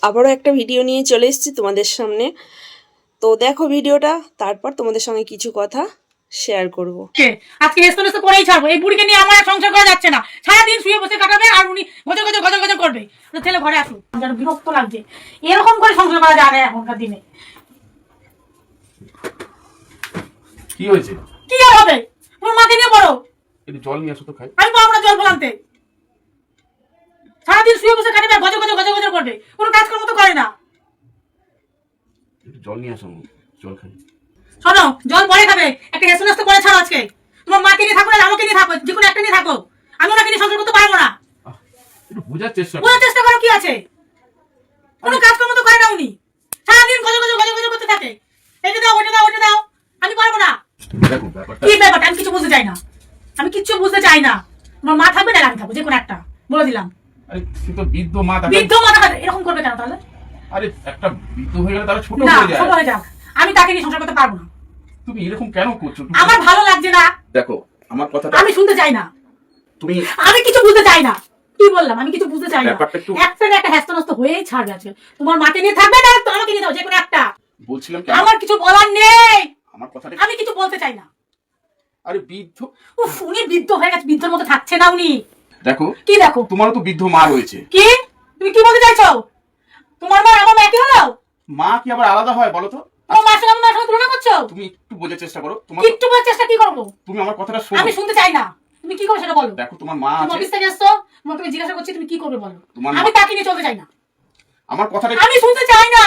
আবারও একটা ভিডিও নিয়ে চলে এসেছি তোমাদের সামনে। তো দেখো ভিডিওটা, তারপর তোমাদের সঙ্গে কিছু কথা শেয়ার করব। আজকে হেস্তনেস্ত করেই ছাড়বো। এই বুড়িকে নিয়ে আমার সংসার করা যাচ্ছে না। সারাদিন শুয়ে বসে কাটাবে আর উনি গজর গজর গজর গজর করবে। তো ছেলে ঘরে আসুক, যেন বিরক্ত লাগছে। এরকম করে সংসার করা যায় না এখনকার দিনে। কি হয়েছে? কি আর হবে? তোমার মাকে নিয়ে পড়ো। একটু জল নিয়ে আসো তো খাই। আমি পাবো না জল ফলানতে। সারাদিন শুয়ে বসে কাটাবে, গজর গজর গজর গজর করবে, কোনো কাজকর্ম তো করে না। একটু জল নিয়ে আসো, জল খাই। শোনো, জল পরে খাবে, একটা হেস্তনেস্ত করে ছাড়ো আজকে। তোমার মাকে নিয়ে থাকো না আমাকে নিয়ে থাকো, যে কোনো একটা নিয়ে থাকো। আমি ওনাকে নিয়ে সংসার করতে পারবো না। একটু বোঝার চেষ্টা বোঝার চেষ্টা করো, কি আছে? কোনো কাজকর্ম তো করে না উনি। সারাদিন গজর গজর গজর গজর করতে থাকে। এটা দাও, ওটা দাও, ওটা দাও। আমি পারবো না। দেখো ব্যাপারটা কি ব্যাপারটা আমি কিছু বুঝতে চাই না। আমি কিচ্ছু বুঝতে চাই না। তোমার মা থাকবে না আমি থাকবো, যে কোনো একটা বলে দিলাম। আরে সে তো বৃদ্ধ মা, বৃদ্ধ মা থাকবে, এরকম করবে কেন তাহলে? আরে একটা বৃদ্ধ হয়ে গেলে তারা ছোট না, হয়ে যায়। ছোট হয়ে যাক, আমি তাকে নিয়ে সংসার করতে পারবো না। তুমি এরকম কেন করছো? আমার ভালো লাগছে না। দেখো আমার কথাটা আমি শুনতে চাই না। তুমি আমি কিছু বুঝতে চাই না। কি বললাম? আমি কিছু বুঝতে চাই না। ব্যাপারটা একটু একটা না একটা হ্যাস্তনস্ত হয়েই ছাড়বে আজকে। তোমার মাকে নিয়ে থাকবে না তো আমাকে নিয়ে দাও, যে কোনো একটা। বলছিলাম কি আমার কিছু বলার নেই। আমার কথাটা আমি কিছু বলতে চাই না। আরে বৃদ্ধ, উফ, উনি বৃদ্ধ হয়ে গেছে, বৃদ্ধর মতো থাকছে না উনি। দেখো কি দেখো? তোমারও তো বৃদ্ধ মা রয়েছে। কি? তুমি কি বলতে চাইছো? তোমার মা আমার মা একই হলো? মা কি আবার আলাদা হয় বলো তো? তোমার মার সঙ্গে আমার মার সঙ্গে তুলনা করছো? তুমি একটু বোঝার চেষ্টা করো। তোমার একটু বলার চেষ্টা কি করবো? তুমি আমার কথাটা শোনো। আমি শুনতে চাই না। তুমি কি করবে সেটা বলো। দেখো তোমার মা তুমি আছে, অফিস থেকে এসছো, তোমাকে আমি জিজ্ঞাসা করছি তুমি কি করবে বলো। তোমার আমি মা- তাকে নিয়ে চলতে চাই না। আমার কথাটা আমি শুনতে চাই না।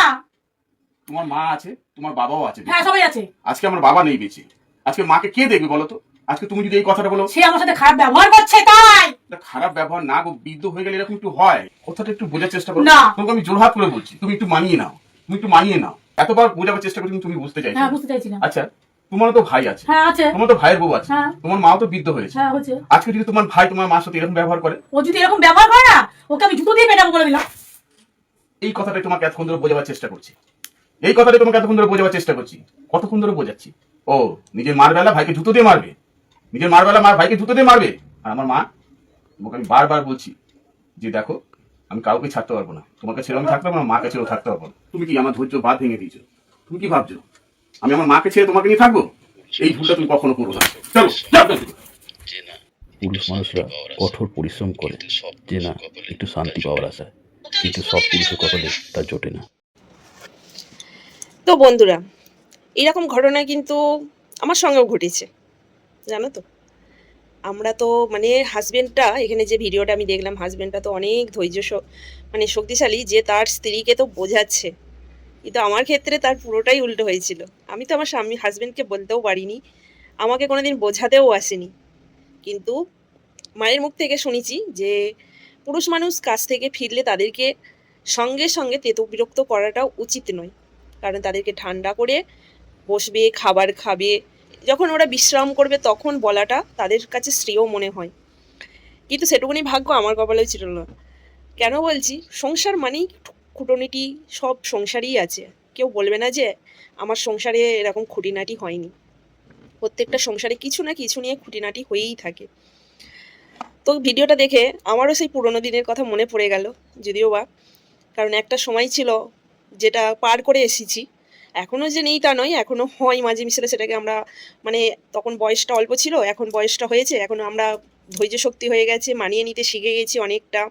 তোমার মা আছে, তোমার বাবাও আছে। হ্যাঁ, সবাই আছে। আজকে আমার বাবা নেই বেঁচে, আজকে মাকে কে দেখবে বলো তো? আজকে তুমি যদি এই কথাটা বলো, সে আমার সাথে খারাপ ব্যবহার করছে তাই। এটা খারাপ ব্যবহার না গো, বৃদ্ধ হয়ে গেলে এরকম একটু হয়। কথাটা একটু বোঝার চেষ্টা করো। না। তোমাকে আমি জোরহাত করে বলছি, তুমি একটু মানিয়ে নাও, তুমি একটু মানিয়ে নাও। এতবার বোঝাবার চেষ্টা করছি কিন্তু তুমি বুঝতে চাইছো হ্যাঁ, না। বুঝতে চাইছি না। আচ্ছা, তোমারও তো ভাই আছে। হ্যাঁ, আছে। তোমার তো ভাইয়ের বউ আছে। হ্যাঁ। তোমার মাও তো বৃদ্ধ হয়েছে। হ্যাঁ, হচ্ছে। আজকে যদি তোমার ভাই তোমার মার সাথে এরকম ব্যবহার করে, ও যদি এরকম ব্যবহার করে না, ওকে আমি জুতো দিয়ে পেটাবো বলে দিলাম। এই কথাটাই তোমাকে এতক্ষণ ধরে বোঝাবার চেষ্টা করছি। এই কথাটাই তোমাকে এতক্ষণ ধরে বোঝাবার চেষ্টা করছি। কতক্ষণ ধরে বোঝাচ্ছি? ও নিজের মার বেলা ভাইকে জুতো দিয়ে মারবে, নিজের মার বেলা মার ভাইকে জুতো দিয়ে মারবে। আর আমার মা, তোমাকে আমি বারবার বলছি যে দেখো, আমি কাউকে ছাড়তে পারবো না। তোমাকে ছেড়ে আমি থাকতে পারবো না, মাকে ছেড়েও থাকতে পারবো না। তুমি কি আমার ধৈর্য বাদ ভেঙে দিয়েছো? তুমি কি ভাবছো আমি আমার মাকে ছেড়ে তোমাকে নিয়ে থাকবো? এই ভুলটা তুমি কখনো করো না। চলো যাও। পুরুষ মানুষরা কঠোর পরিশ্রম করে যে না একটু শান্তি পাওয়ার আশায়, কিন্তু সব পুরুষের কপালে তা জোটে না। তো বন্ধুরা, এরকম ঘটনা কিন্তু আমার সঙ্গেও ঘটেছে, জানো তো। আমরা তো মানে হাজবেন্ডটা, এখানে যে ভিডিওটা আমি দেখলাম, হাজবেন্ডটা তো অনেক ধৈর্য মানে শক্তিশালী, যে তার স্ত্রীকে তো বোঝাচ্ছে। কিন্তু আমার ক্ষেত্রে তার পুরোটাই উল্টো হয়েছিল। আমি তো আমার স্বামী হাজবেন্ডকে বলতেও পারিনি, আমাকে কোনোদিন বোঝাতেও আসেনি। কিন্তু মায়ের মুখ থেকে শুনেছি যে পুরুষ মানুষ কাজ থেকে ফিরলে তাদেরকে সঙ্গে সঙ্গে তেতো বিরক্ত করাটাও উচিত নয়। কারণ তাদেরকে ঠান্ডা করে বসবে, খাবার খাবে, যখন ওরা বিশ্রাম করবে তখন বলাটা তাদের কাছে শ্রেয় মনে হয়। কিন্তু সেটুকুনি ভাগ্য আমার কপালেও ছিল না। কেন বলছি? সংসার মানেই খুঁটোনিটি, সব সংসারই আছে। কেউ বলবে না যে আমার সংসারে এরকম খুঁটিনাটি হয়নি। প্রত্যেকটা সংসারে কিছু না কিছু নিয়ে খুঁটিনাটি হয়েই থাকে। তো ভিডিওটা দেখে আমারও সেই পুরোনো দিনের কথা মনে পড়ে গেল, যদিও বা, কারণ একটা সময় ছিল যেটা পার করে এসেছি। এখনও যে নেই তা নয়, এখনও হয় মাঝে মিশে, সেটাকে আমরা মানে তখন বয়সটা অল্প ছিল, এখন বয়সটা হয়েছে, এখন আমরা ধৈর্য শক্তি হয়ে গেছে, মানিয়ে নিতে শিখে গেছি অনেকটা।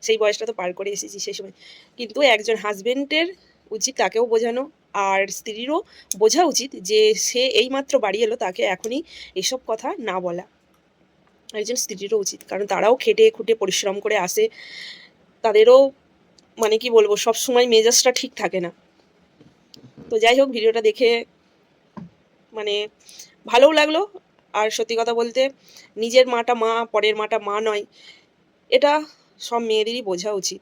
সেই বয়সটা তো পার করে এসেছি সেই সময়। কিন্তু একজন হাজবেন্ডের উচিত তাকেও বোঝানো, আর স্ত্রীরও বোঝা উচিত যে সে এইমাত্র বাড়ি এলো, তাকে এখনই এসব কথা না বলা একজন স্ত্রীরও উচিত। কারণ তারাও খেটে খুঁটে পরিশ্রম করে আসে, তাদেরও মানে কি বলবো, সব সময় মেজাজটা ঠিক থাকে না। তো যাই হোক, ভিডিওটা দেখে মানে ভালোও লাগলো। আর সত্যি কথা বলতে, নিজের মাটা মা, পরের মাটা মা নয়, এটা সব মেয়েদেরই বোঝা উচিত।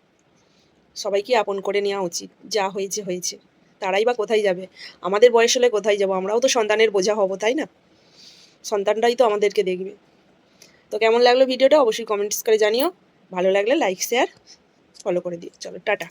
সবাইকে আপন করে নেওয়া উচিত। যা হয়েছে হয়েছে, তারাই বা কোথায় যাবে? আমাদের বয়স হলে কোথায় যাব? আমরাও তো সন্তানের বোঝা হব, তাই না? সন্তানরাই তো আমাদেরকে দেখবে। তো কেমন লাগলো ভিডিওটা অবশ্যই কমেন্টস করে জানিও। ভালো লাগলে লাইক, শেয়ার, ফলো করে দিও। চলো টাটা।